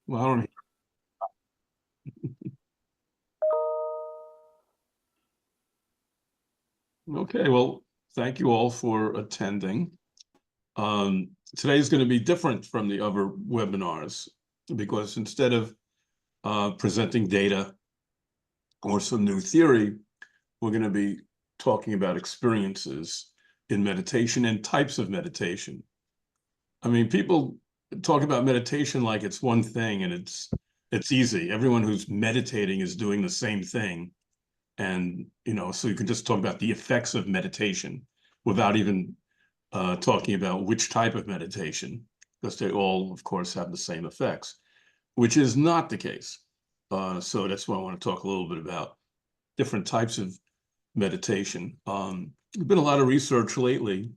Well, I don't. Okay, well, thank you all for attending. Today is going to be different from the other webinars because instead of presenting data or some new theory, we're going to be talking about experiences in meditation and types of meditation. I mean, people talk about meditation like it's one thing and it's easy. Everyone who's meditating is doing the same thing. And, so you can just talk about the effects of meditation without even talking about which type of meditation, because they all, of course, have the same effects, which is not the case. So that's why I want to talk a little bit about different types of meditation. There's been a lot of research lately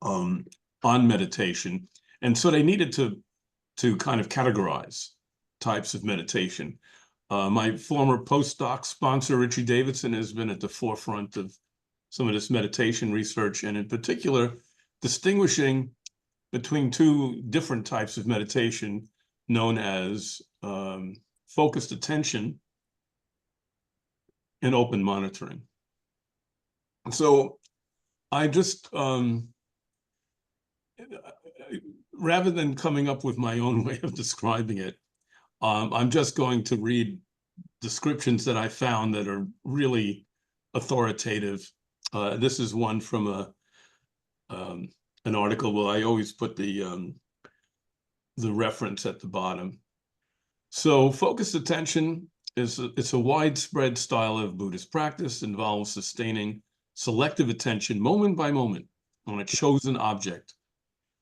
on meditation, and so they needed to kind of categorize types of meditation. My former postdoc sponsor, Richie Davidson, has been at the forefront of some of this meditation research, and in particular, distinguishing between two different types of meditation known as focused attention and open monitoring. So I just, rather than coming up with my own way of describing it, I'm just going to read descriptions that I found that are really authoritative. This is one from an article. Well, I always put the reference at the bottom. So focused attention it's a widespread style of Buddhist practice, involves sustaining selective attention moment by moment on a chosen object,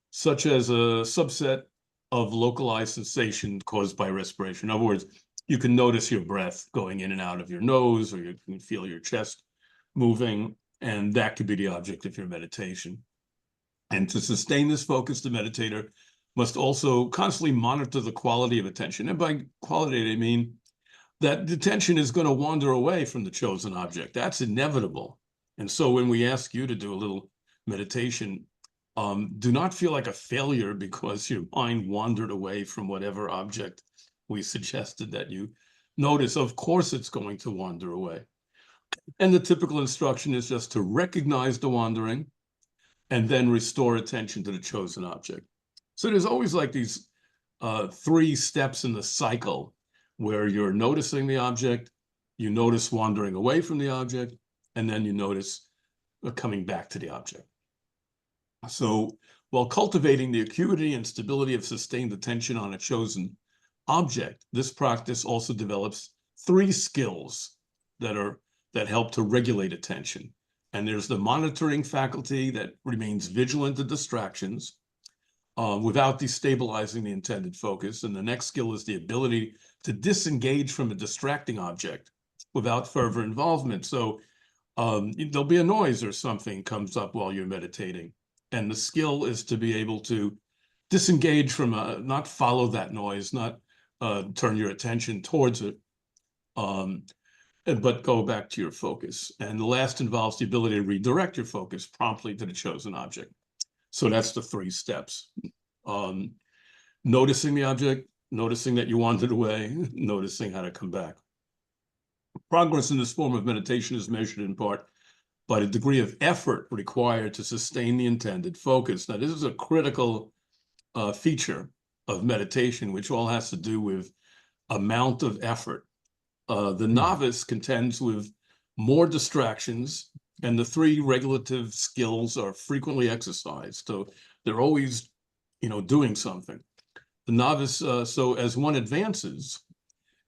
such as a subset of localized sensation caused by respiration. In other words, you can notice your breath going in and out of your nose, or you can feel your chest moving, and that could be the object of your meditation. And to sustain this focus, the meditator must also constantly monitor the quality of attention. And by quality, I mean that the attention is going to wander away from the chosen object. That's inevitable. And so when we ask you to do a little meditation, do not feel like a failure because your mind wandered away from whatever object we suggested that you notice. Of course, it's going to wander away. And the typical instruction is just to recognize the wandering and then restore attention to the chosen object. So there's always like these 3 steps in the cycle where you're noticing the object, you notice wandering away from the object, and then you notice coming back to the object. So while cultivating the acuity and stability of sustained attention on a chosen object, this practice also develops 3 skills that help to regulate attention. And there's the monitoring faculty that remains vigilant to distractions without destabilizing the intended focus. And the next skill is the ability to disengage from a distracting object without further involvement. So there'll be a noise or something comes up while you're meditating. And the skill is to be able to disengage from, not follow that noise, not turn your attention towards it, but go back to your focus. And the last involves the ability to redirect your focus promptly to the chosen object. So that's the 3 steps. Noticing the object, noticing that you wandered away, noticing how to come back. Progress in this form of meditation is measured in part by the degree of effort required to sustain the intended focus. Now, this is a critical feature of meditation, which all has to do with amount of effort. The novice contends with more distractions, and the 3 regulative skills are frequently exercised. So they're always, doing something. The novice, so as one advances,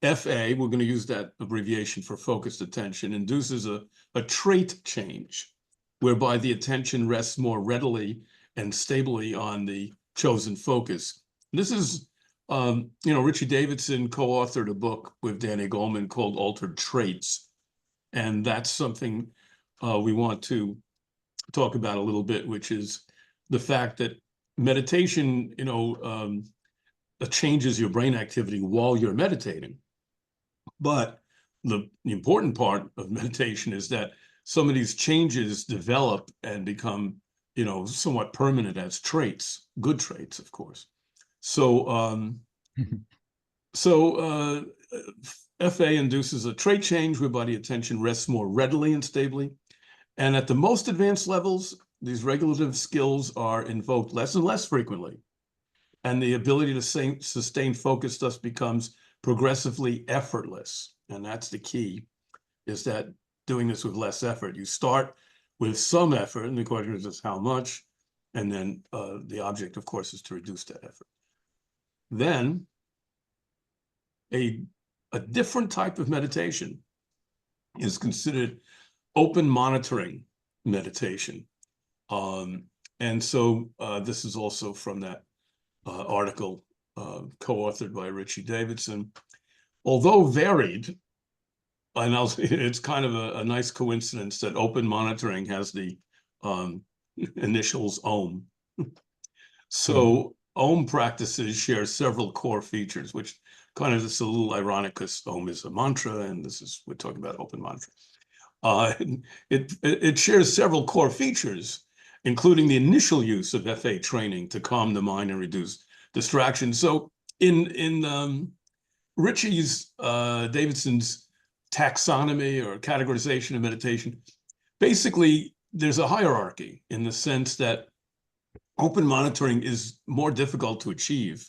FA, we're going to use that abbreviation for focused attention, induces a trait change, whereby the attention rests more readily and stably on the chosen focus. This is, Richie Davidson co-authored a book with Danny Goleman called Altered Traits. And that's something we want to talk about a little bit, which is the fact that meditation, changes your brain activity while you're meditating. But the important part of meditation is that some of these changes develop and become, somewhat permanent as traits, good traits, of course. So So FA induces a trait change whereby the attention rests more readily and stably. And at the most advanced levels, these regulative skills are invoked less and less frequently. And the ability to sustain focus thus becomes progressively effortless. And that's the key, is that doing this with less effort. You start with some effort, and the question is just how much. And then the object, of course, is to reduce that effort. Then a different type of meditation is considered open monitoring meditation. And so this is also from that article co-authored by Richie Davidson. Although varied, and it's kind of a nice coincidence that open monitoring has the initials OM. So OM practices share several core features, which kind of is a little ironic because OM is a mantra, and we're talking about open monitoring. It shares several core features, including the initial use of FA training to calm the mind and reduce distraction. So in Richie's Davidson's taxonomy or categorization of meditation, basically there's a hierarchy in the sense that open monitoring is more difficult to achieve.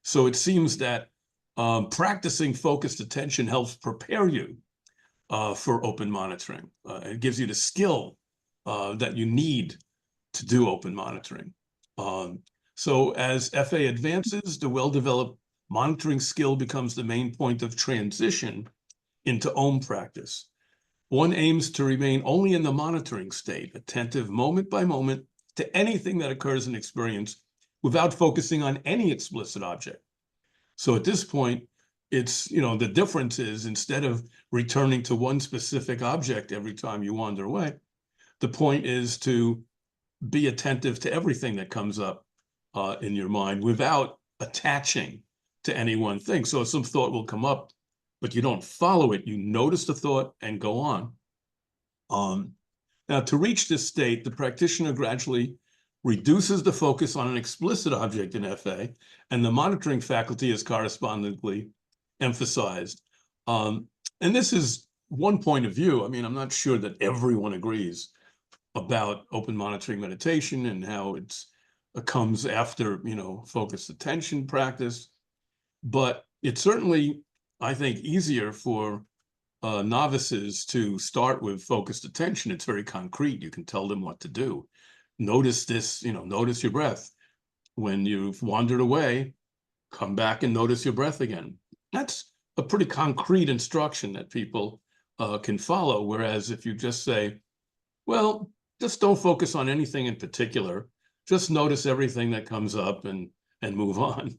So it seems that practicing focused attention helps prepare you for open monitoring. It gives you the skill that you need to do open monitoring. So as FA advances, the well-developed monitoring skill becomes the main point of transition into OM practice. One aims to remain only in the monitoring state, attentive moment by moment to anything that occurs in experience without focusing on any explicit object. So at this point, it's, the difference is instead of returning to one specific object every time you wander away, the point is to be attentive to everything that comes up in your mind without attaching to any one thing. So some thought will come up, but you don't follow it. You notice the thought and go on. Now, to reach this state, the practitioner gradually reduces the focus on an explicit object in FA, and the monitoring faculty is correspondingly emphasized. And this is one point of view. I mean, I'm not sure that everyone agrees about open monitoring meditation and how it comes after, focused attention practice. But it's certainly, I think, easier for novices to start with focused attention. It's very concrete. You can tell them what to do. Notice this, notice your breath. When you've wandered away, come back and notice your breath again. That's a pretty concrete instruction that people can follow. Whereas if you just say, well, just don't focus on anything in particular, just notice everything that comes up and move on.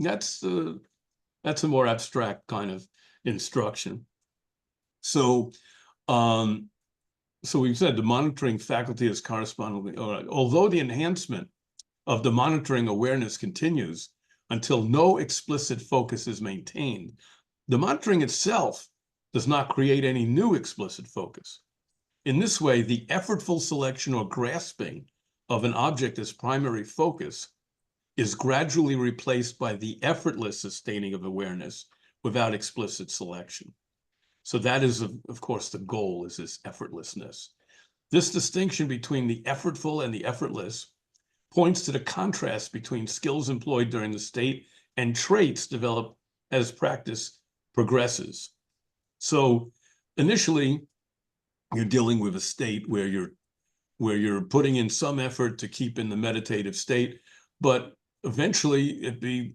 That's a more abstract kind of instruction. So, so we've said the monitoring faculty is correspondingly, although the enhancement of the monitoring awareness continues until no explicit focus is maintained, the monitoring itself does not create any new explicit focus. In this way, the effortful selection or grasping of an object as primary focus is gradually replaced by the effortless sustaining of awareness without explicit selection. So that is, of course, the goal, is this effortlessness. This distinction between the effortful and the effortless points to the contrast between skills employed during the state and traits developed as practice progresses. So initially, you're dealing with a state where you're putting in some effort to keep in the meditative state, but eventually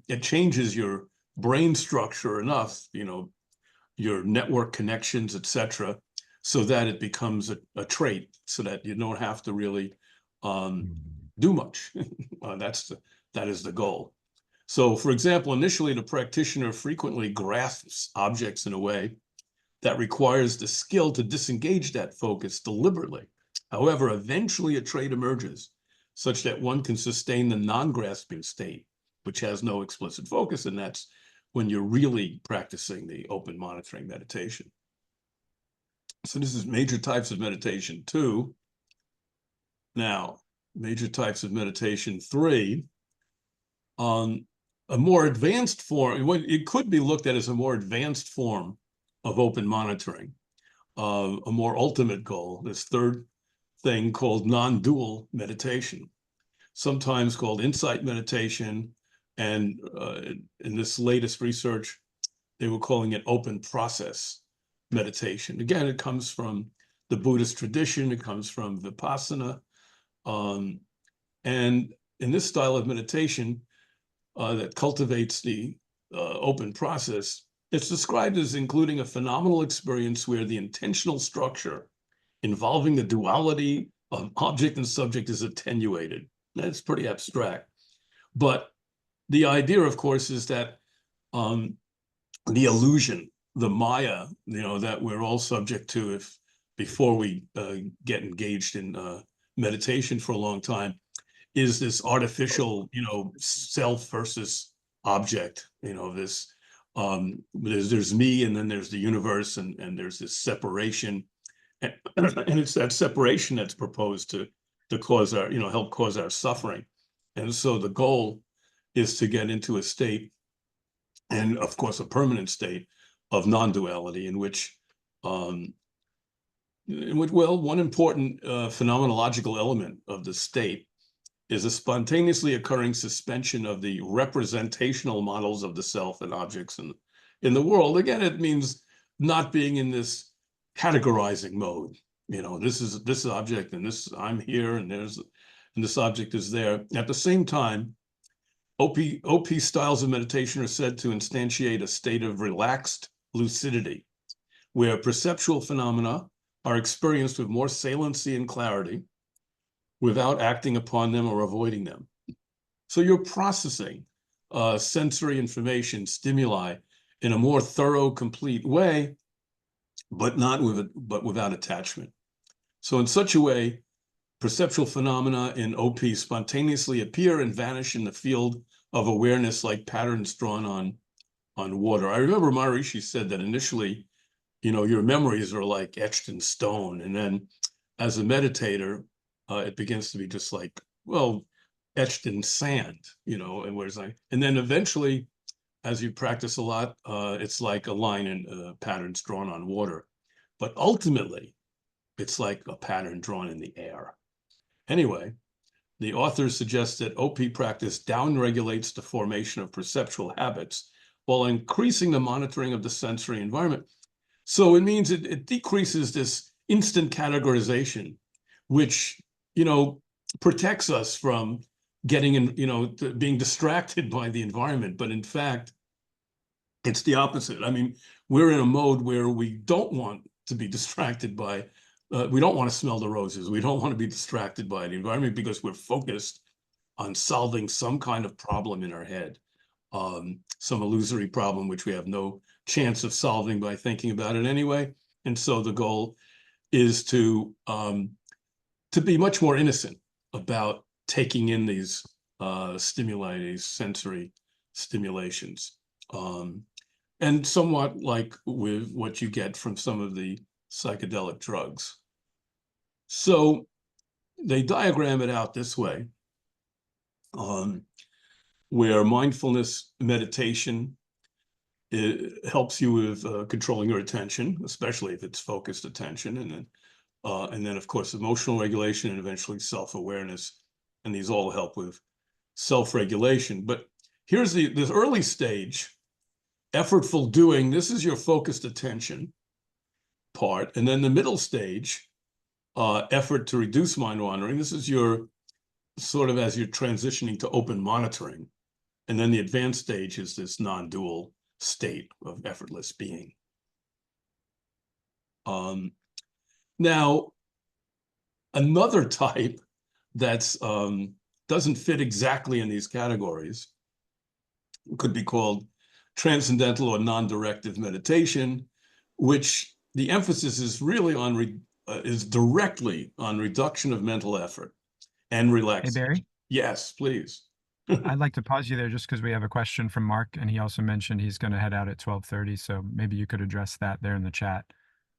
it changes your brain structure enough, your network connections, etc., so that it becomes a trait, so that you don't have to really do much. That is the goal. So, for example, initially the practitioner frequently grasps objects in a way that requires the skill to disengage that focus deliberately. However, eventually a trait emerges such that one can sustain the non-grasping state, which has no explicit focus, and that's when you're really practicing the open monitoring meditation. So this is major types of meditation 2. Now, major types of meditation 3. a more advanced form. It could be looked at as a more advanced form of open monitoring, a more ultimate goal, this third thing called non-dual meditation, sometimes called insight meditation. And in this latest research, they were calling it open process meditation. Again, it comes from the Buddhist tradition. It comes from Vipassana. And in this style of meditation that cultivates the open process, it's described as including a phenomenal experience where the intentional structure involving the duality of object and subject is attenuated. That's pretty abstract. But the idea, of course, is that the illusion, the Maya, that we're all subject to if before we get engaged in meditation for a long time, is this artificial, self versus object, this there's me, and then there's the universe, and there's this separation. And it's that separation that's proposed to cause our, help cause our suffering. And so the goal is to get into a state, and of course a permanent state, of non-duality, in which one important phenomenological element of the state is a spontaneously occurring suspension of the representational models of the self and objects in the world. Again, it means not being in this categorizing mode. This is this object, and this I'm here, and this object is there. At the same time, OP styles of meditation are said to instantiate a state of relaxed lucidity, where perceptual phenomena are experienced with more saliency and clarity without acting upon them or avoiding them. So you're processing sensory information, stimuli, in a more thorough, complete way, but without attachment. So in such a way, perceptual phenomena in OP spontaneously appear and vanish in the field of awareness like patterns drawn on water. I remember Maharishi said that initially, your memories are like etched in stone. And then as a meditator, it begins to be just like, etched in sand, and then eventually, as you practice a lot, it's like a line in patterns drawn on water. But ultimately, it's like a pattern drawn in the air. Anyway, the author suggests that OP practice downregulates the formation of perceptual habits while increasing the monitoring of the sensory environment. So it means it decreases this instant categorization, which, protects us from getting in, being distracted by the environment. But in fact, it's the opposite. I mean, we're in a mode where we don't want to be distracted by, we don't want to smell the roses. We don't want to be distracted by the environment because we're focused on solving some kind of problem in our head, some illusory problem, which we have no chance of solving by thinking about it anyway. And so the goal is to be much more innocent about taking in these stimuli, these sensory stimulations. And somewhat like with what you get from some of the psychedelic drugs. So they diagram it out this way, where mindfulness meditation, it helps you with controlling your attention, especially if it's focused attention, and then of course emotional regulation, and eventually self-awareness, and these all help with self-regulation. But here's this early stage, effortful doing. This is your focused attention part, and then the middle stage, effort to reduce mind wandering. This is your sort of as you're transitioning to open monitoring, and then the advanced stage is this non-dual state of effortless being. Now, another type that's doesn't fit exactly in these categories could be called transcendental or non-directive meditation, which the emphasis is really on is directly on reduction of mental effort and Hey, relaxation. Barry, Yes, please. I'd like to pause you there just because we have a question from Mark, and he also mentioned he's going to head out at 12:30, so maybe you could address that there in the chat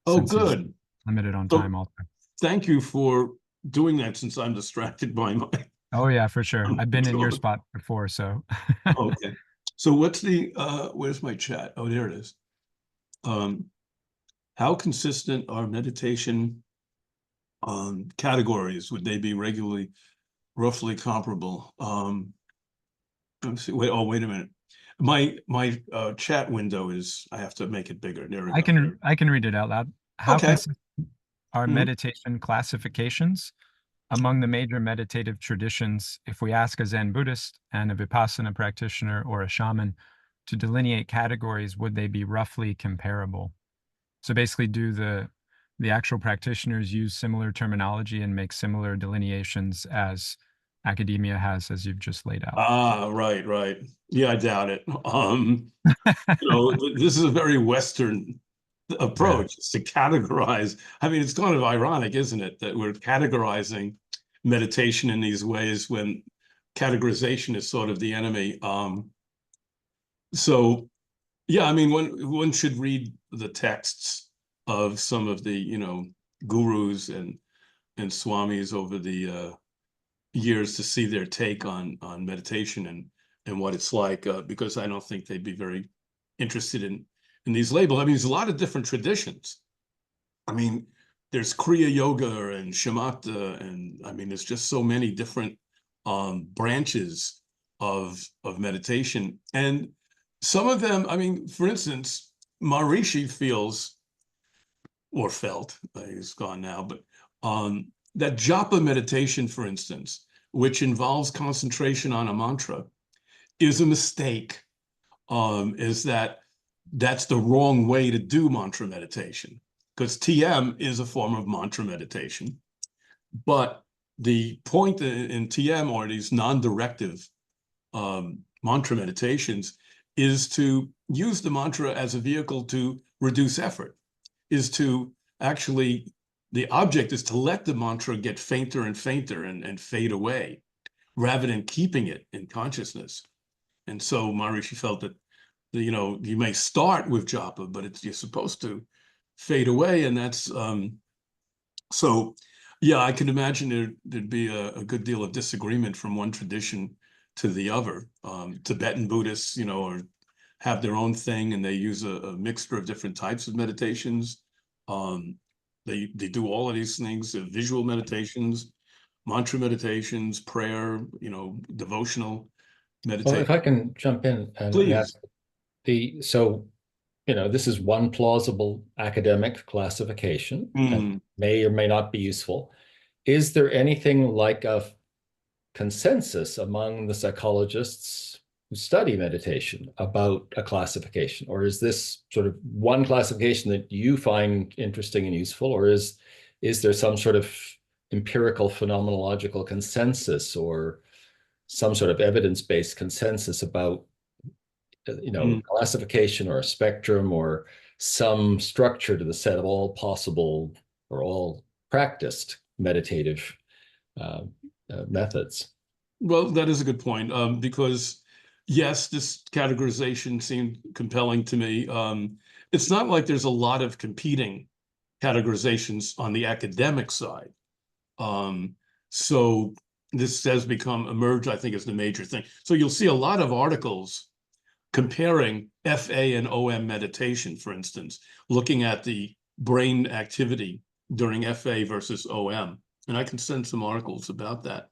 Oh, since he's good. limited on So time also. thank you for doing that, since I'm distracted by my Oh yeah, for sure. I've been in your controller. spot before, so Okay. So what's the where's my chat? Oh, there it is. How consistent are meditation categories? Would they be regularly, roughly comparable? Let me see. Wait, oh, wait a minute. My chat window is, I have to make it bigger. There we I go. can I can read it out loud. How Okay. consistent are Mhm. meditation classifications among the major meditative traditions if we ask a Zen Buddhist and a Vipassana practitioner or a shaman to delineate categories, would they be roughly comparable? So basically, do the actual practitioners use similar terminology and make similar delineations as academia has, as you've just laid out? Ah, right, right. Yeah, I doubt it. This is a very Western Yeah. approach, is to categorize. I mean, it's kind of ironic, isn't it, that we're categorizing meditation in these ways when categorization is sort of the enemy. So yeah, I mean, one should read the texts of some of the, gurus and swamis over the years to see their take on meditation and what it's like, because I don't think they'd be very interested in these labels. I mean, there's a lot of different traditions. I mean, there's Kriya Yoga and Shamatha, and I mean, there's just so many different branches of meditation. And some of them, I mean, for instance, Maharishi feels or felt, he's gone now, but that japa meditation, for instance, which involves concentration on a mantra, is a mistake. Is that's the wrong way to do mantra meditation, because TM is a form of mantra meditation. But the point in TM, or these non-directive mantra meditations, is to use the mantra as a vehicle to reduce effort, is to actually, the object is to let the mantra get fainter and fainter and fade away rather than keeping it in consciousness. And so Maharishi felt that, you may start with japa, but you're supposed to fade away. And that's, so yeah, I can imagine there'd be a good deal of disagreement from one tradition to the other. Tibetan Buddhists, or have their own thing, and they use a mixture of different types of meditations. Um, they do all of these things: visual meditations, mantra meditations, prayer, devotional Well, if meditation. I can jump in and ask Please. so, this is one plausible academic classification and Mm. may or may not be useful. Is there anything like a consensus among the psychologists who study meditation about a classification? Or is this sort of one classification that you find interesting and useful? Or is there some sort of empirical phenomenological consensus or some sort of evidence-based consensus about Mm. classification or a spectrum or some structure to the set of all possible or all practiced meditative uh, methods? Well, that is a good point, because yes, this categorization seemed compelling to me. It's not like there's a lot of competing categorizations on the academic side. Um, so this has become emerged, I think, as the major thing. So you'll see a lot of articles comparing FA and OM meditation, for instance, looking at the brain activity during FA versus OM. And I can send some articles about that.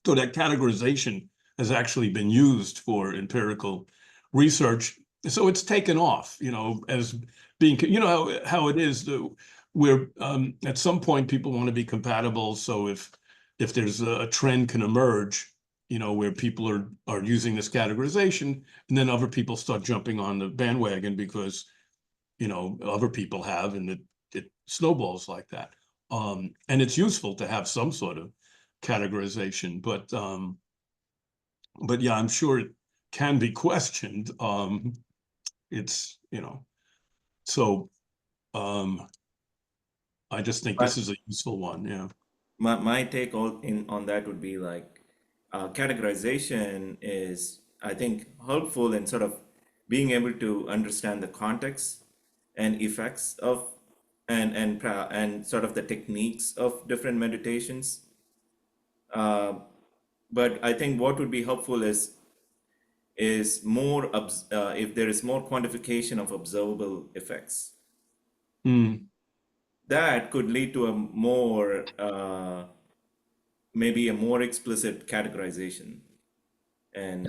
So that categorization has actually been used for empirical research. So it's taken off, as being, how it is, where at some point people want to be compatible. So if there's a trend can emerge, where people are using this categorization, and then other people start jumping on the bandwagon because, other people have, and it snowballs like that. And it's useful to have some sort of categorization, but yeah, I'm sure it can be questioned. It's, so um, I just think this But is a useful one. Yeah. my take on that would be like categorization is, I think, helpful in sort of being able to understand the context and effects of and sort of the techniques of different meditations. But I think what would be helpful is is more, if there is more quantification of observable effects, that could lead to a more, maybe a more explicit categorization. And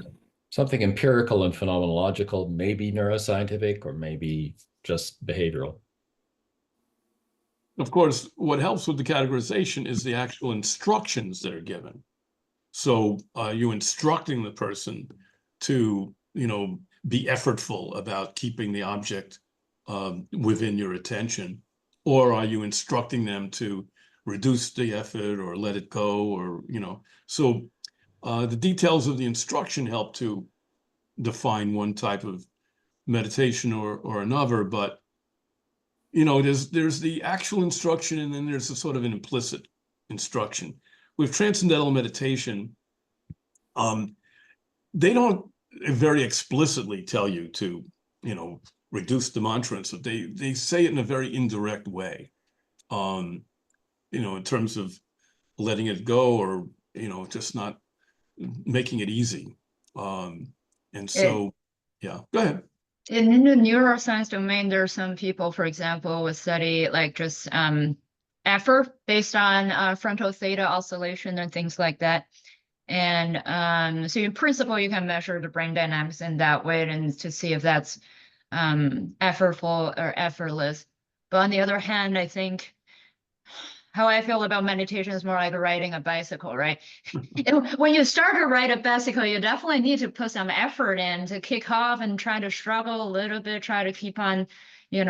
Something empirical and phenomenological, maybe neuroscientific, or maybe just behavioral. Of course, what helps with the categorization is the actual instructions that are given. So you instructing the person to, be effortful about keeping the object within your attention, or are you instructing them to reduce the effort or let it go, or, so the details of the instruction help to define one type of meditation or another, but there's the actual instruction, and then there's a sort of an implicit instruction. With transcendental meditation, they don't very explicitly tell you to, reduce the mantra, and so they say it in a very indirect way, in terms of letting it go, or just not making it easy. And so, yeah, go ahead. In the neuroscience domain, there are some people, for example, would study like just effort based on frontal theta oscillation and things like that. And so in principle, you can measure the brain dynamics in that way and to see if that's effortful or effortless. But on the other hand, I think how I feel about meditation is more like riding a bicycle, right? When you start to ride a bicycle, you definitely need to put some effort in to kick off and try to struggle a little bit, try to keep on,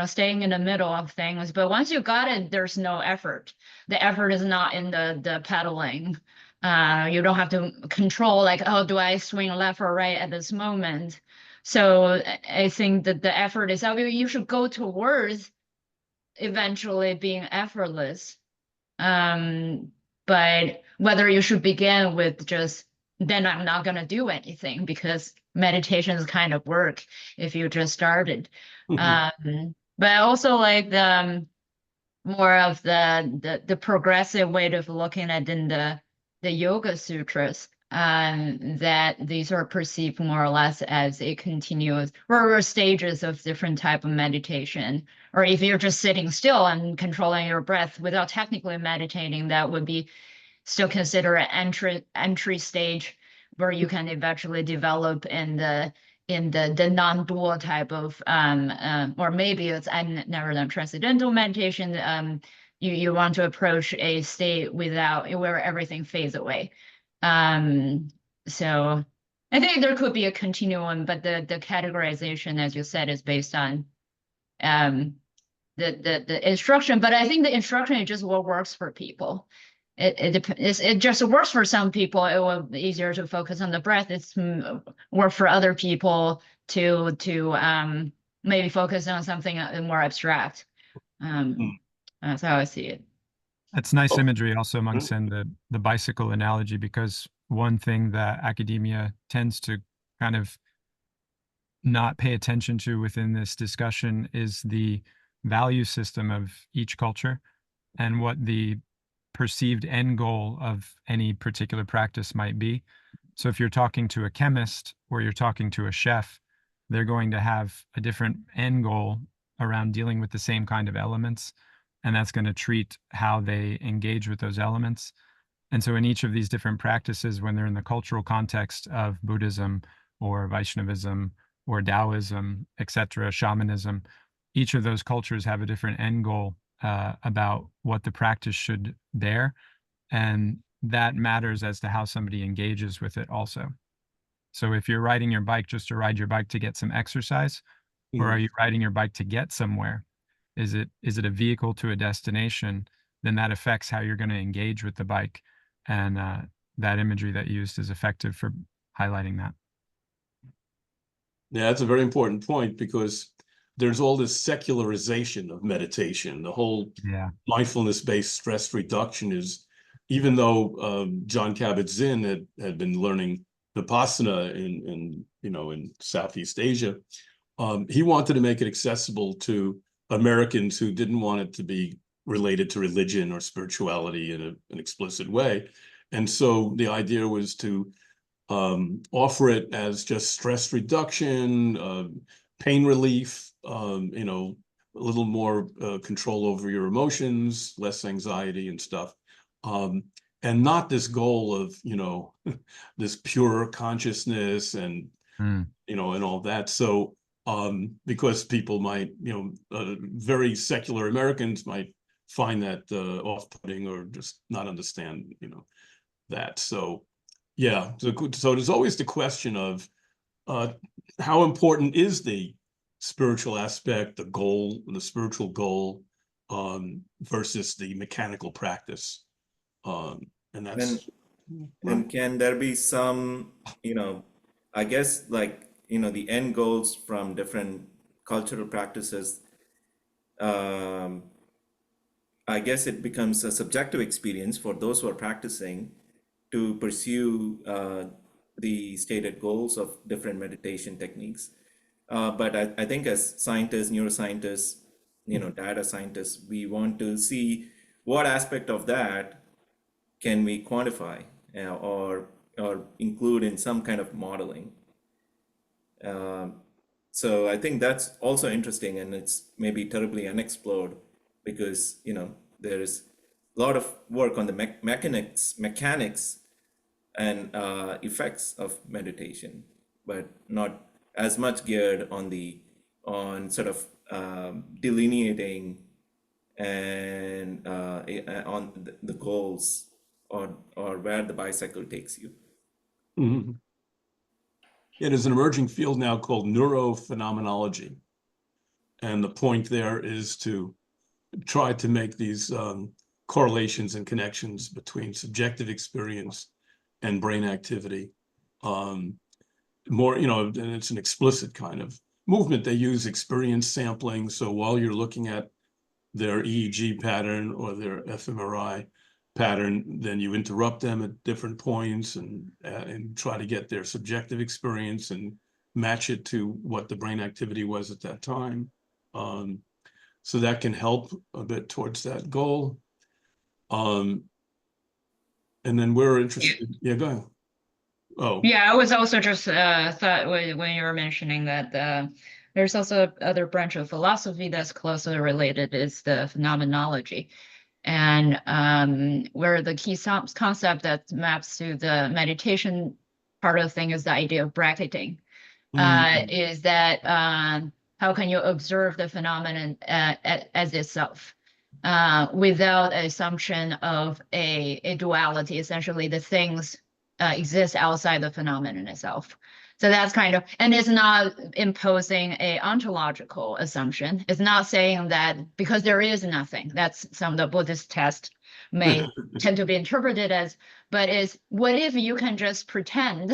staying in the middle of things. But once you got it, there's no effort. The effort is not in the pedaling. You don't have to control like, oh, do I swing left or right at this moment? So I think that the effort is, you should go towards eventually being effortless. But whether you should begin with just, then I'm not going to do anything, because meditation is kind of work if you just started. But also like the more of the progressive way of looking at in the Yoga Sutras, that these are perceived more or less as a continuous or stages of different type of meditation. Or if you're just sitting still and controlling your breath without technically meditating, that would be still considered an entry stage where you can eventually develop in the non-dual type of or maybe it's, I've never done transcendental meditation. You want to approach a state where everything fades away. So I think there could be a continuum, but the categorization, as you said, is based on the instruction. But I think the instruction is just what works for people. It just works for some people. It will be easier to focus on the breath. It's work for other people to maybe focus on something more abstract. That's how I see it. That's nice imagery also among the bicycle analogy, because one thing that academia tends to kind of not pay attention to within this discussion is the value system of each culture and what the perceived end goal of any particular practice might be. So if you're talking to a chemist or you're talking to a chef, they're going to have a different end goal around dealing with the same kind of elements, and that's going to treat how they engage with those elements. And so in each of these different practices, when they're in the cultural context of Buddhism or Vaishnavism or Taoism, etc., shamanism, each of those cultures have a different end goal about what the practice should bear. And that matters as to how somebody engages with it also. So if you're riding your bike just to ride your bike to get some exercise, or are you riding your bike to get somewhere? Is it a vehicle to a destination? Then that affects how you're going to engage with the bike. And that imagery that you used is effective for highlighting that. Yeah, that's a very important point, because there's all this secularization of meditation. The whole mindfulness-based stress reduction is, even though John Kabat-Zinn had been learning Vipassana in Southeast Asia, he wanted to make it accessible to Americans who didn't want it to be related to religion or spirituality in an explicit way. And so the idea was to offer it as just stress reduction, pain relief, you know, a little more control over your emotions, less anxiety and stuff. And not this goal of, you know, this pure consciousness and, you know, and all that. So, because people might, you know, very secular Americans might find that off-putting or just not understand, you know, that. So, yeah, so there's always the question of how important is the spiritual aspect, the goal, the spiritual goal, versus the mechanical practice. And that's And can there be some, you know, I guess like, you know, the end goals from different cultural practices, um, I guess it becomes a subjective experience for those who are practicing to pursue the stated goals of different meditation techniques. But I think as scientists, neuroscientists, you know, data scientists, we want to see what aspect of that can we quantify or include in some kind of modeling. So I think that's also interesting, and it's maybe terribly unexplored because, you know, there's a lot of work on the mechanics and effects of meditation, but not as much geared on sort of delineating and on the goals or where the bicycle takes you. Mhm. It is an emerging field now called neurophenomenology. And the point there is to try to make these correlations and connections between subjective experience and brain activity. More, you know, and it's an explicit kind of movement. They use experience sampling. So while you're looking at their EEG pattern or their fMRI pattern, then you interrupt them at different points and try to get their subjective experience and match it to what the brain activity was at that time. So that can help a bit towards that goal. And then we're interested. Yeah, go ahead. Oh, Yeah, I was also just thought when you were mentioning that there's also other branch of philosophy that's closely related is the phenomenology. And where the key concept that maps to the meditation part of the thing is the idea of bracketing. Is that how can you observe the phenomenon as itself without an assumption of a duality? Essentially, the things exist outside the phenomenon itself. So that's kind of, and it's not imposing a ontological assumption. It's not saying that because there is nothing. That's some of the Buddhist texts may tend to be interpreted as, but is what if you can just pretend,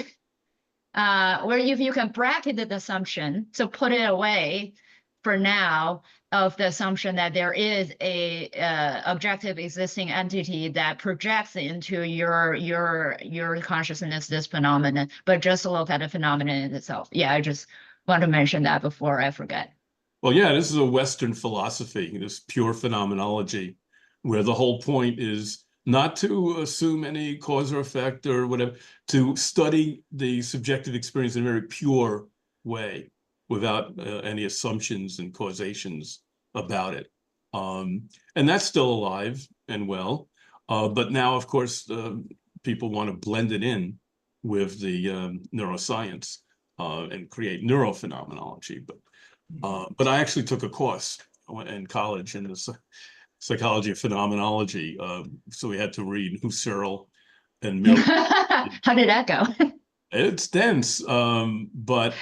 or if you can bracket the assumption, so put it away for now of the assumption that there is a objective existing entity that projects into your consciousness this phenomenon, but just look at the phenomenon in itself. Yeah, I just want to mention that before I forget. well, yeah, this is a Western philosophy, this pure phenomenology, where the whole point is not to assume any cause or effect or whatever, to study the subjective experience in a very pure way without any assumptions and causations about it. And that's still alive and well. But now, of course, people want to blend it in with the neuroscience and create neurophenomenology. But I actually took a course in college in the psychology of phenomenology. So we had to read Husserl and Mill. How did that go? It's dense, but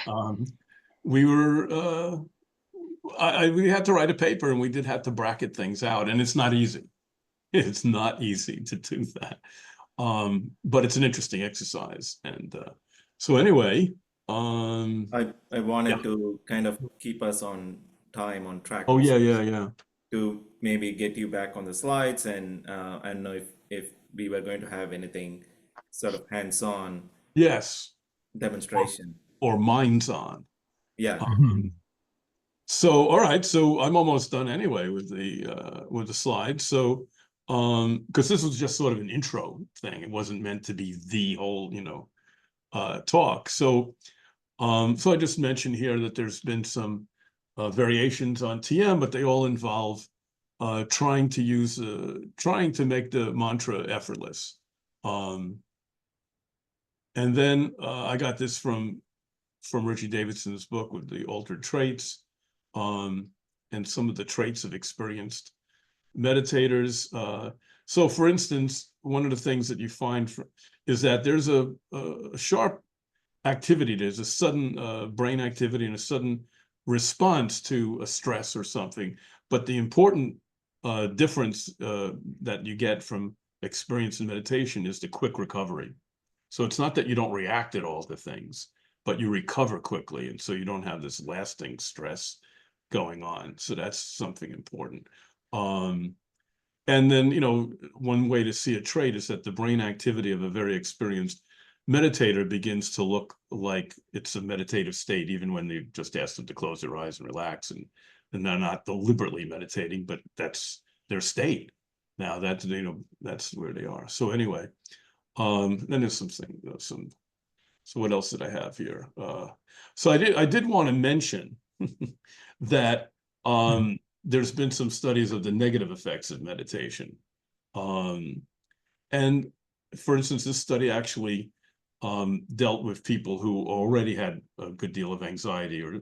we were we had to write a paper and we did have to bracket things out, and it's not easy. It's not easy to do that, but it's an interesting exercise. And so anyway, I wanted to kind of keep us on time, on track, oh yeah. to maybe get you back on the slides and I don't know if we were going to have anything sort of hands-on Yes, demonstration. or minds on. Yeah. So, all right, so I'm almost done anyway with the slides. So, because this was just sort of an intro thing, it wasn't meant to be the whole, you know, talk. So so I just mentioned here that there's been some variations on TM, but they all involve trying to make the mantra effortless. And then I got this from Richie Davidson's book with the altered traits, and some of the traits of experienced meditators. So for instance, one of the things that you find is that there's a sharp activity, there's a sudden brain activity and a sudden response to a stress or something. But the important difference that you get from experience in meditation is the quick recovery. So it's not that you don't react at all to things, but you recover quickly. And so you don't have this lasting stress going on. So that's something important. And then, one way to see a trait is that the brain activity of a very experienced meditator begins to look like it's a meditative state, even when they just ask them to close their eyes and relax, and they're not deliberately meditating, but that's their state. Now that's where they are. So anyway, then there's so what else did I have here? So I did want to mention that there's been some studies of the negative effects of meditation. And for instance, this study actually dealt with people who already had a good deal of anxiety or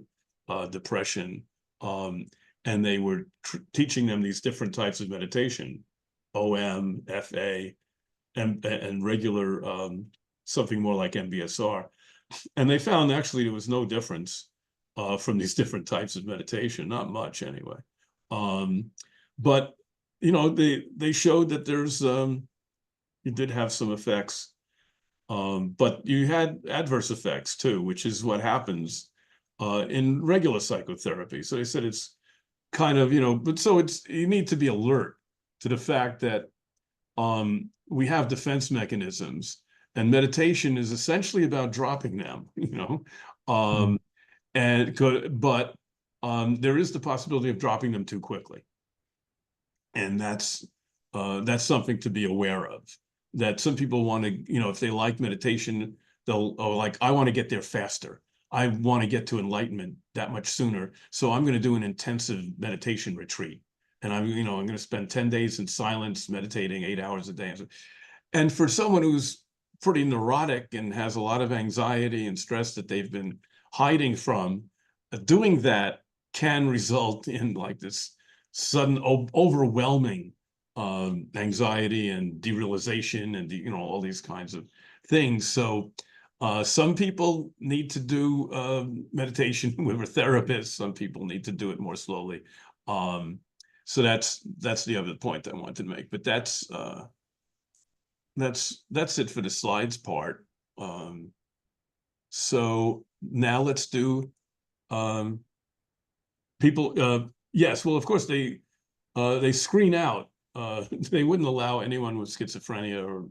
depression. And they were teaching them these different types of meditation, OM, FA, and regular, something more like MBSR. And they found actually there was no difference from these different types of meditation, not much anyway. But they showed that there's you did have some effects, but you had adverse effects too, which is what happens in regular psychotherapy. So they said it's kind of, but so you need to be alert to the fact that we have defense mechanisms, and meditation is essentially about dropping them, but there is the possibility of dropping them too quickly. And that's something to be aware of, that some people want to, if they like meditation, they'll, I want to get there faster. I want to get to enlightenment that much sooner. So I'm going to do an intensive meditation retreat. And I'm going to spend 10 days in silence, meditating 8 hours a day. And for someone who's pretty neurotic and has a lot of anxiety and stress that they've been hiding from, doing that can result in like this sudden overwhelming anxiety and derealization and all these kinds of things. So some people need to do meditation with a therapist. Some people need to do it more slowly. So that's the other point I wanted to make. But that's it for the slides part. So now let's do people. Yes, well, of course they screen out. They wouldn't allow anyone with schizophrenia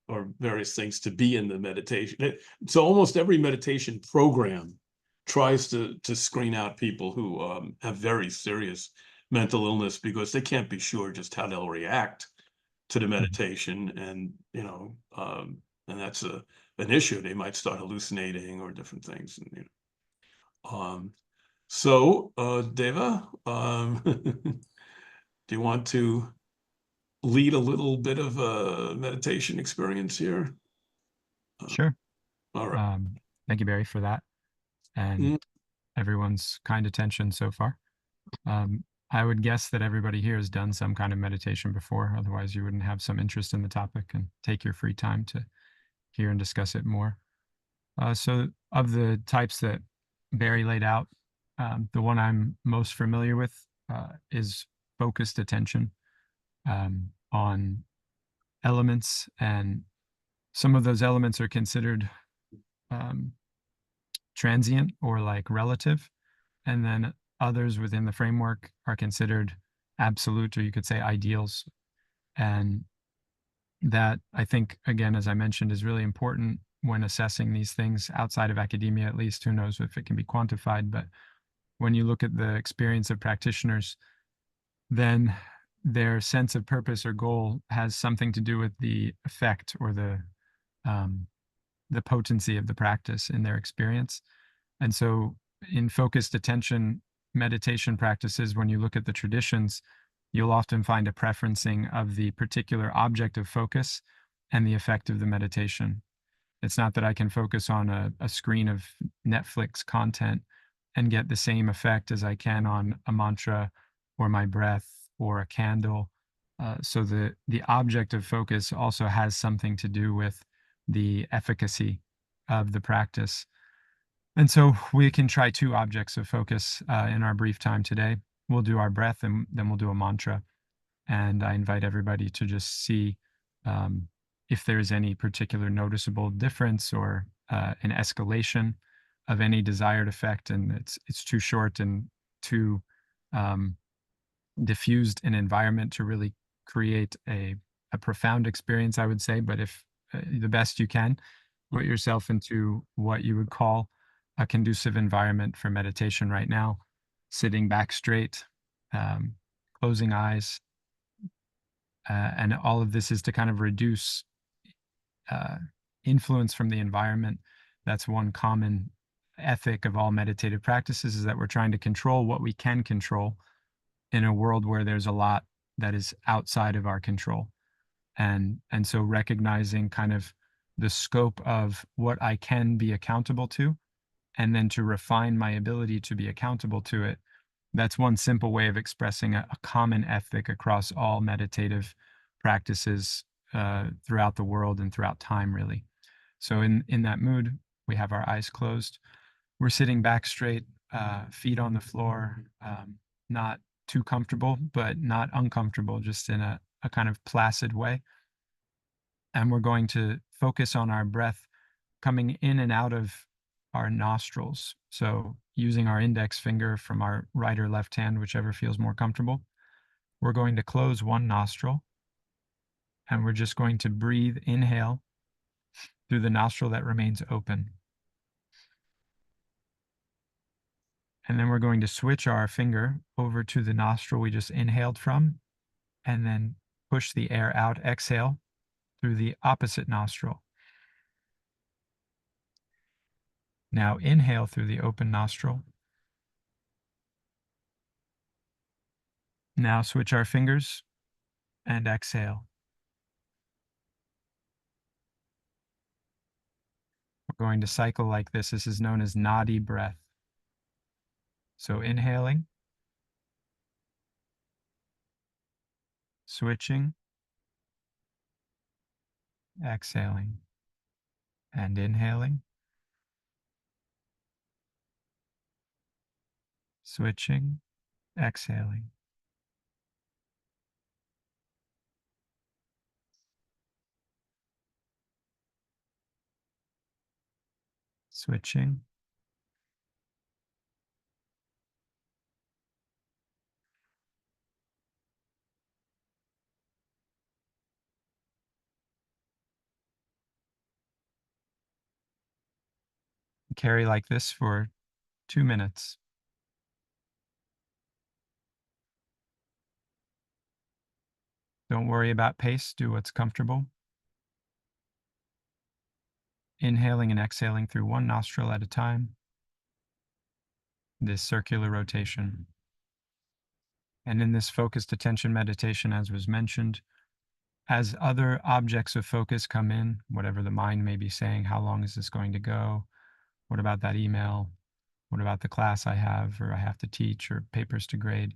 or various things to be in the meditation. So almost every meditation program tries to screen out people who have very serious mental illness, because they can't be sure just how they'll react to the meditation, and and that's an issue. They might start hallucinating or different things. And, so Deva, do you want to lead a little bit of a meditation experience here? Sure. All right. Thank you, Barry, for that, and everyone's kind attention so far. I would guess that everybody here has done some kind of meditation before, otherwise you wouldn't have some interest in the topic and take your free time to hear and discuss it more. So of the types that Barry laid out, the one I'm most familiar with is focused attention on elements, and some of those elements are considered transient or like relative, and then others within the framework are considered absolute, or you could say ideals. And that, I think, again, as I mentioned, is really important when assessing these things outside of academia, at least. Who knows if it can be quantified, but when you look at the experience of practitioners, then their sense of purpose or goal has something to do with the effect or the the potency of the practice in their experience. And so in focused attention meditation practices, when you look at the traditions, you'll often find a preferencing of the particular object of focus and the effect of the meditation. It's not that I can focus on a screen of Netflix content and get the same effect as I can on a mantra or my breath or a candle. So the object of focus also has something to do with the efficacy of the practice. And so we can try two objects of focus in our brief time today. We'll do our breath and then we'll do a mantra. And I invite everybody to just see if there's any particular noticeable difference or an escalation of any desired effect. And it's too short and too diffused an environment to really create a profound experience, I would say. But if the best you can, put yourself into what you would call a conducive environment for meditation right now, sitting back straight, closing eyes. And all of this is to kind of reduce influence from the environment. That's one common ethic of all meditative practices, is that we're trying to control what we can control in a world where there's a lot that is outside of our control. And so recognizing kind of the scope of what I can be accountable to, and then to refine my ability to be accountable to it. That's one simple way of expressing a common ethic across all meditative practices throughout the world and throughout time, really. So in that mood, we have our eyes closed. We're sitting back straight, feet on the floor, not too comfortable, but not uncomfortable, just in a kind of placid way. And we're going to focus on our breath coming in and out of our nostrils. So using our index finger from our right or left hand, whichever feels more comfortable, we're going to close one nostril and we're just going to breathe, inhale through the nostril that remains open. And then we're going to switch our finger over to the nostril we just inhaled from, and then push the air out, exhale through the opposite nostril. Now inhale through the open nostril. Now switch our fingers and exhale. We're going to cycle like this. This is known as nadi breath. So inhaling, switching, exhaling, and inhaling, switching, exhaling. Switching, carry like this for 2 minutes. Don't worry about pace, do what's comfortable. Inhaling and exhaling through one nostril at a time. This circular rotation. And in this focused attention meditation, as was mentioned, as other objects of focus come in, whatever the mind may be saying, how long is this going to go? What about that email? What about the class I have, or I have to teach, or papers to grade?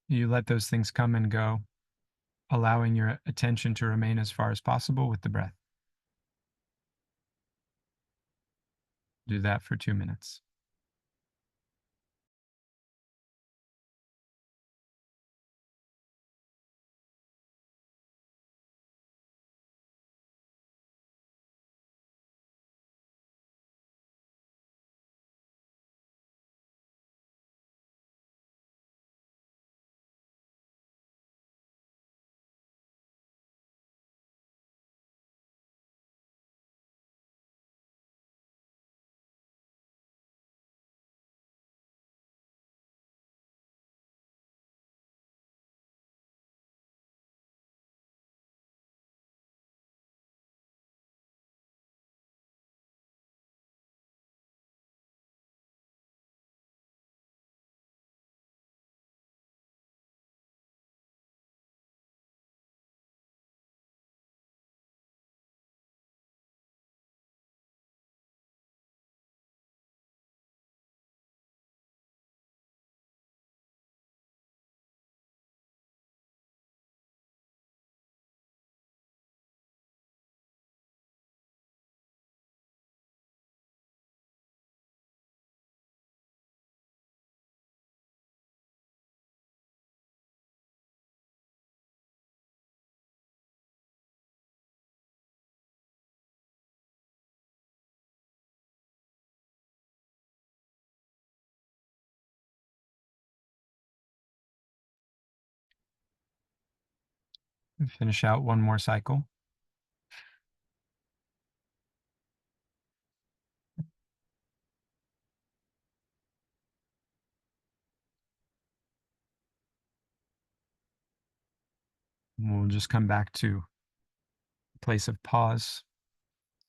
You let those things come and go, allowing your attention to remain as far as possible with the breath. Do that for 2 minutes. Finish out one more cycle. We'll just come back to a place of pause,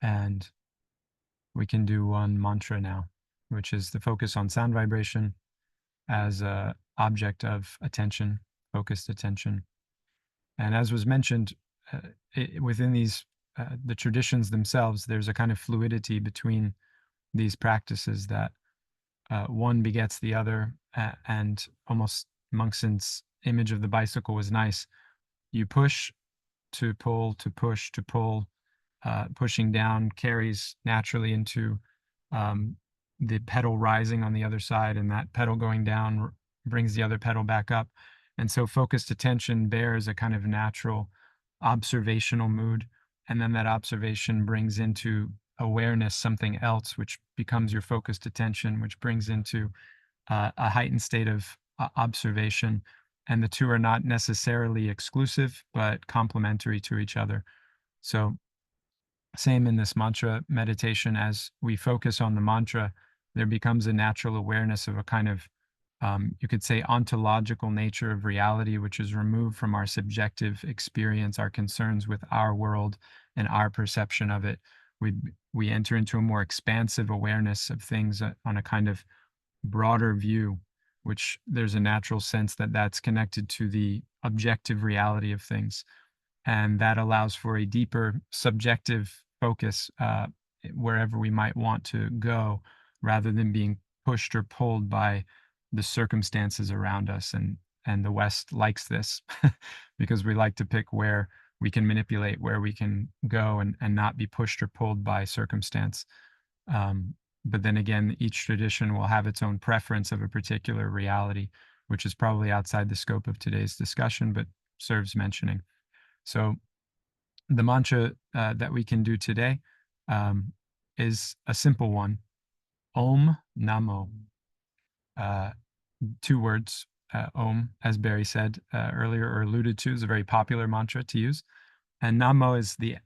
and we can do one mantra now, which is the focus on sound vibration as a object of attention, focused attention. And as was mentioned, within these, the traditions themselves, there's a kind of fluidity between these practices that one begets the other, and almost Monkson's image of the bicycle was nice. You push to pull, to push to pull, pushing down carries naturally into the pedal rising on the other side, and that pedal going down brings the other pedal back up. And so focused attention bears a kind of natural observational mood, and then that observation brings into awareness something else, which becomes your focused attention, which brings into a heightened state of observation. And the two are not necessarily exclusive, but complementary to each other. So same in this mantra meditation, as we focus on the mantra, there becomes a natural awareness of a kind of, you could say, ontological nature of reality, which is removed from our subjective experience, our concerns with our world and our perception of it. We enter into a more expansive awareness of things on a kind of broader view, which there's a natural sense that that's connected to the objective reality of things. And that allows for a deeper subjective focus wherever we might want to go, rather than being pushed or pulled by the circumstances around us. And the West likes this because we like to pick where we can manipulate, where we can go, and not be pushed or pulled by circumstance. But then again, each tradition will have its own preference of a particular reality, which is probably outside the scope of today's discussion, but serves mentioning. So the mantra that we can do today is a simple one: Om Namo. 2 words. Om, as Barry said earlier, or alluded to, is a very popular mantra to use. And Namo is the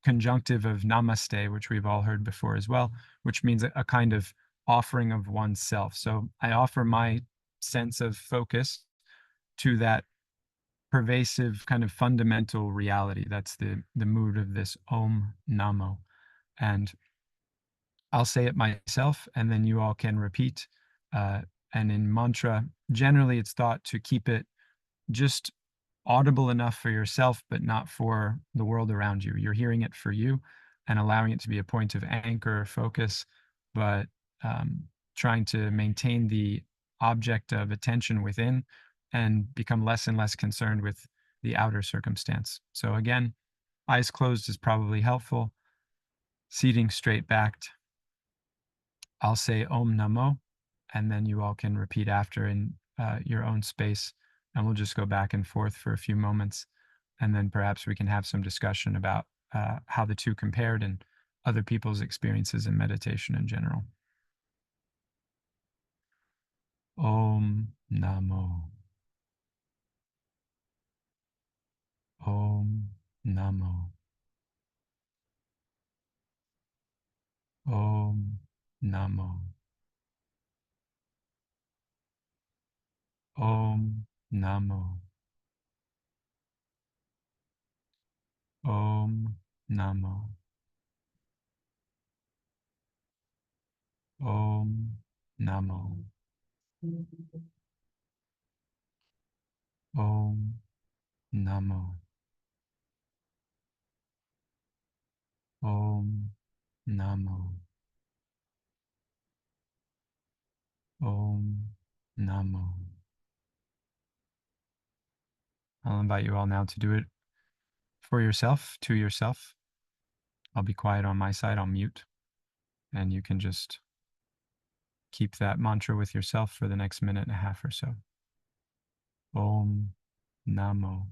conjunctive of Namaste, which we've all heard before as well, which means a kind of offering of oneself. So I offer my sense of focus to that pervasive kind of fundamental reality. That's the mood of this Om Namo. And I'll say it myself, and then you all can repeat. And in mantra, generally it's thought to keep it just audible enough for yourself, but not for the world around you. You're hearing it for you and allowing it to be a point of anchor or focus, but trying to maintain the object of attention within and become less and less concerned with the outer circumstance. So again, eyes closed is probably helpful. Seating straight backed. I'll say Om Namo, and then you all can repeat after in your own space, and we'll just go back and forth for a few moments, and then perhaps we can have some discussion about how the two compared and other people's experiences in meditation in general. Om Namo. Om Namo. Om Namo. Om Namo. Om Namo. Om Namo. Om Namo. Om Namo. Om Namo. I'll invite you all now to do it for yourself, to yourself. I'll be quiet on my side, I'll mute, and you can just keep that mantra with yourself for the next minute and a half or so. Om Namo.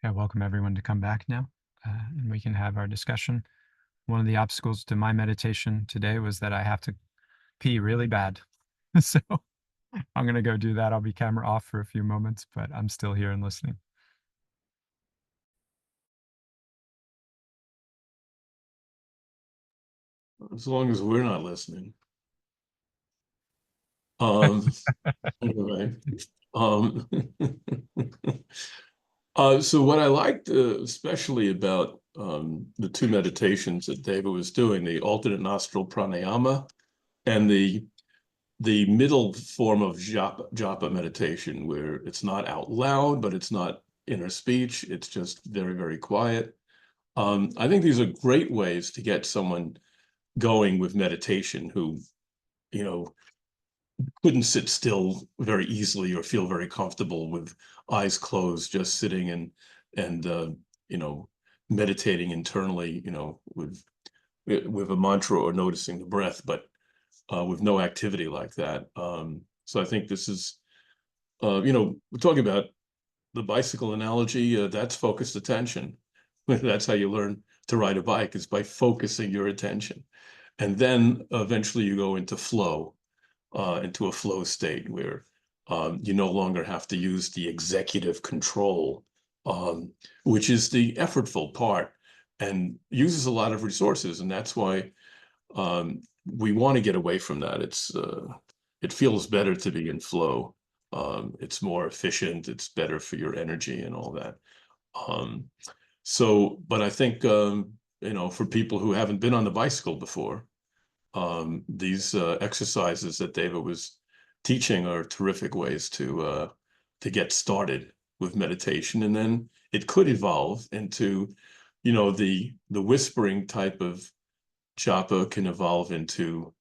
I welcome everyone to come back now, and we can have our discussion. One of the obstacles to my meditation today was that I have to pee really bad. So I'm going to go do that. I'll be camera off for a few moments, but I'm still here and listening. As long as we're not listening. Anyway, so what I liked especially about the two meditations that David was doing, the alternate nostril pranayama and the middle form of japa meditation, where it's not out loud, but it's not inner speech. It's just very, very quiet. I think these are great ways to get someone going with meditation who, you know, couldn't sit still very easily or feel very comfortable with eyes closed, just sitting and you know, meditating internally, you know, with a mantra or noticing the breath, but with no activity like that. So I think this is, you know, we're talking about the bicycle analogy. That's focused attention. That's how you learn to ride a bike, is by focusing your attention. And then eventually you go into flow, into a flow state where you no longer have to use the executive control, which is the effortful part and uses a lot of resources. And that's why we want to get away from that. It feels better to be in flow. It's more efficient. It's better for your energy and all that. But I think, you know, for people who haven't been on the bicycle before, these exercises that David was teaching are terrific ways to get started with meditation. And then it could evolve into, you know, the whispering type of japa can evolve into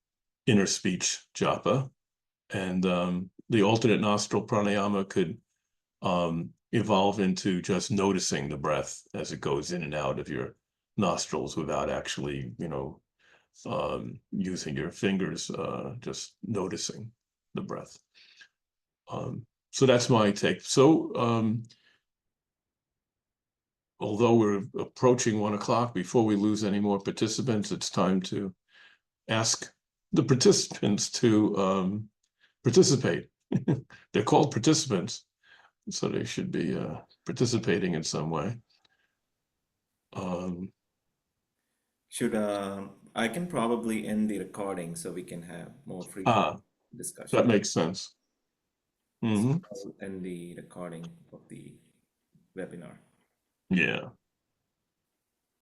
inner speech japa. And the alternate nostril pranayama could evolve into just noticing the breath as it goes in and out of your nostrils without actually, you know, using your fingers, just noticing the breath. So that's my take. So although we're approaching 1 o'clock, before we lose any more participants, it's time to ask the participants to participate. They're called participants, so they should be participating in some way. Should I can probably end the recording so we can have more free discussion. That makes sense. So I'll end the recording of the webinar. Yeah.